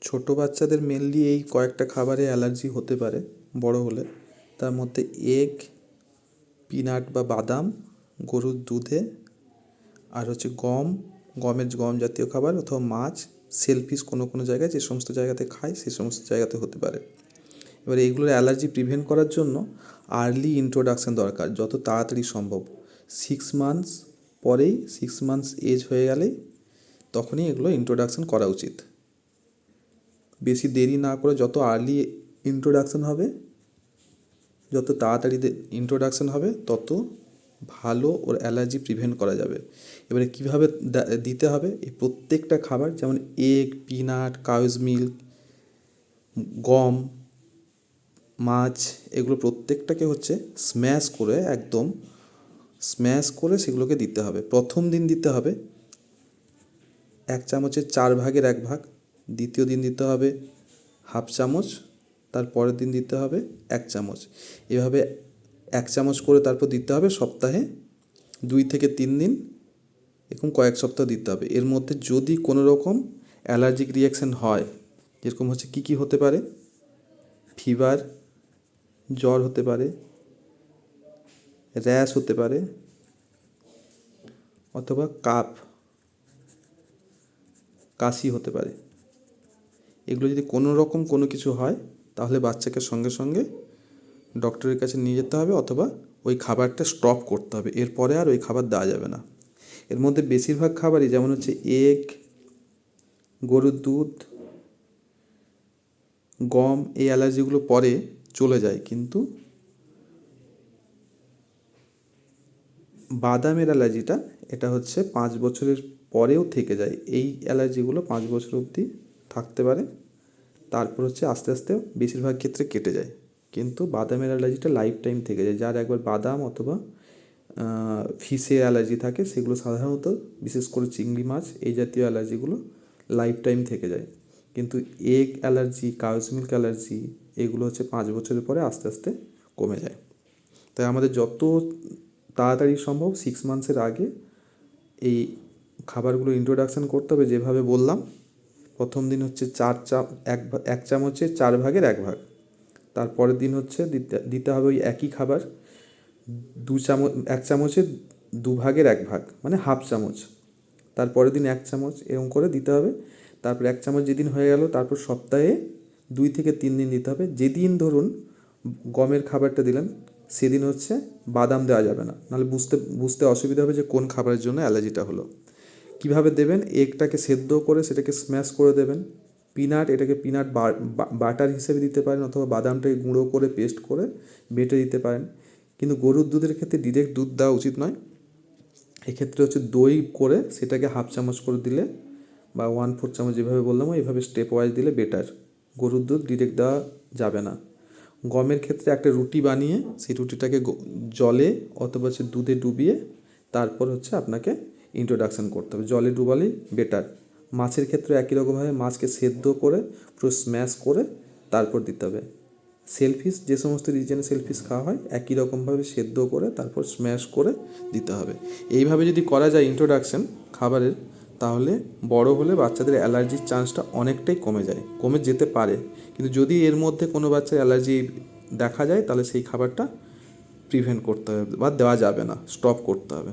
ছোট বাচ্চাদের মেনলি এই কয়েকটা খাবারে অ্যালার্জি হতে পারে বড় হলে। তার মধ্যে এগ, পিনাট বা বাদাম, গরুর দুধে, আর হচ্ছে গম জাতীয় খাবার অথবা মাছ, শেলফিশ কোনো কোনো জায়গায়, যে সমস্ত জায়গাতে খায় সেই সমস্ত জায়গাতে হতে পারে। এবার এইগুলোর অ্যালার্জি প্রিভেন্ট করার জন্য আর্লি ইন্ট্রোডাকশান দরকার, যত তাড়াতাড়ি সম্ভব। 6 মান্থস পরেই, 6 মান্থস এজ হয়ে গেলেই তখনই এগুলো ইন্ট্রোডাকশান করা উচিত। বেশি দেরি না করে যত আর্লি ইন্ট্রোডাকশান হবে, যত তাড়াতাড়ি ইন্ট্রোডাকশান হবে, তত ভালো ওর অ্যালার্জি প্রিভেন্ট করা যাবে। এবারে কীভাবে দিতে হবে, এই প্রত্যেকটা খাবার যেমন এগ, পিনাট, কাউজ মিল্ক, গম, মাছ, এগুলো প্রত্যেকটাকে হচ্ছে একদম স্ম্যাশ করে সেগুলোকে দিতে হবে। প্রথম দিন দিতে হবে 1 চামচের 4 ভাগের 1 ভাগ, দ্বিতীয় দিন দিতে হবে 1/2 চামচ, তার পরের দিন দিতে হবে 1 চামচ। এভাবে 1 চামচ করে তারপর দিতে হবে সপ্তাহে 2 থেকে 3 দিন, এরকম কয়েক সপ্তাহ দিতে হবে। এর মধ্যে যদি কোনো রকম অ্যালার্জিক রিয়াকশান হয়, যেরকম হচ্ছে কী হতে পারে, ফিভার, জ্বর হতে পারে, র্যাশ হতে পারে, অথবা কাশি হতে পারে। এগুলো যদি কোনো রকম কোনো কিছু হয়, তাহলে বাচ্চাকে সঙ্গে সঙ্গে ডক্টরের কাছে নিয়ে যেতে হবে, অথবা ওই খাবারটা স্টপ করতে হবে। এরপরে আর ওই খাবার দেওয়া যাবে না। এর মধ্যে বেশিরভাগ খাবারই যেমন হচ্ছে এগ, গরুর দুধ, গম, এই অ্যালার্জিগুলো পরে চলে যায়, কিন্তু বাদামের অ্যালার্জিটা, এটা হচ্ছে 5 বছরের পরেও থেকে যায়। এই অ্যালার্জিগুলো 5 বছর অবধি থাকতে পারে, তারপর হচ্ছে আস্তে আস্তে বেশিরভাগ ক্ষেত্রে কেটে যায়। কিন্তু বাদামের অ্যালার্জিটা লাইফ টাইম থেকে যায়। যার একবার বাদাম অথবা ফিশে অ্যালার্জি থাকে, সেগুলো সাধারণত, বিশেষ করে চিংড়ি মাছ, এই জাতীয় অ্যালার্জিগুলো লাইফ টাইম থেকে যায়। কিন্তু egg allergy, cows milk allergy, এগুলো হচ্ছে 5 বছরের পরে আস্তে আস্তে কমে যায়। তাই আমাদের যত তাড়াতাড়ি সম্ভব 6 মান্থসের আগে এই খাবারগুলো ইন্ট্রোডাকশান করতে হবে, যেভাবে বললাম। প্রথম দিন হচ্ছে 1 চামচের 4 ভাগের 1 ভাগ, তারপরের দিন হচ্ছে দিতে হবে ওই একই খাবার 1 চামচের 2 ভাগের 1 ভাগ, মানে 1/2 চামচ। তারপরের দিন 1 চামচ, এরকম করে দিতে হবে। তারপর 1 চামচ যেদিন হয়ে গেল, তারপর সপ্তাহে 2 থেকে 3 দিন দিতে হবে। যেদিন ধরুন গমের খাবারটা দিলেন, সেদিন হচ্ছে বাদাম দেওয়া যাবে না, নাহলে বুঝতে অসুবিধা হবে যে কোন খাবারের জন্য অ্যালার্জিটা হলো। কীভাবে দেবেন, এগটাকে সেদ্ধ করে সেটাকে স্ম্যাশ করে দেবেন। এটাকে পিনাট বাটার হিসেবে দিতে পারেন, অথবা বাদামটাকে গুঁড়ো করে পেস্ট করে বেটে দিতে পারেন। কিন্তু গরুর দুধের ক্ষেত্রে ডিরেক্ট দুধ দেওয়া উচিত নয়। এক্ষেত্রে হচ্ছে দই করে সেটাকে 1/2 চামচ করে দিলে, বা 1/4 চামচ, যেভাবে বললাম এইভাবে স্টেপ ওয়াইজ দিলে বেটার। গরুর দুধ ডিরেক্ট দেওয়া যাবে না। গমের ক্ষেত্রে একটা রুটি বানিয়ে সেই রুটিটাকে জলে অথবা হচ্ছে দুধে ডুবিয়ে তারপর হচ্ছে আপনাকে ইন্ট্রোডাকশান করতে হবে। জলে ডুবালেই বেটার। মাছের ক্ষেত্রে একই রকমভাবে মাছকে সেদ্ধ করে পুরো স্ম্যাশ করে তারপর দিতে হবে। শেলফিশ, যে সমস্ত রিজনে শেলফিশ খাওয়া হয়, একই রকমভাবে সেদ্ধ করে তারপর স্ম্যাশ করে দিতে হবে। এইভাবে যদি করা যায় ইন্ট্রোডাকশান খাবারের, তাহলে বড় হলে বাচ্চাদের অ্যালার্জির চান্সটা অনেকটাই কমে যেতে পারে। কিন্তু যদি এর মধ্যে কোনো বাচ্চার অ্যালার্জি দেখা যায়, তাহলে সেই খাবারটা প্রিভেন্ট করতে হবে বা দেওয়া যাবে না, স্টপ করতে হবে।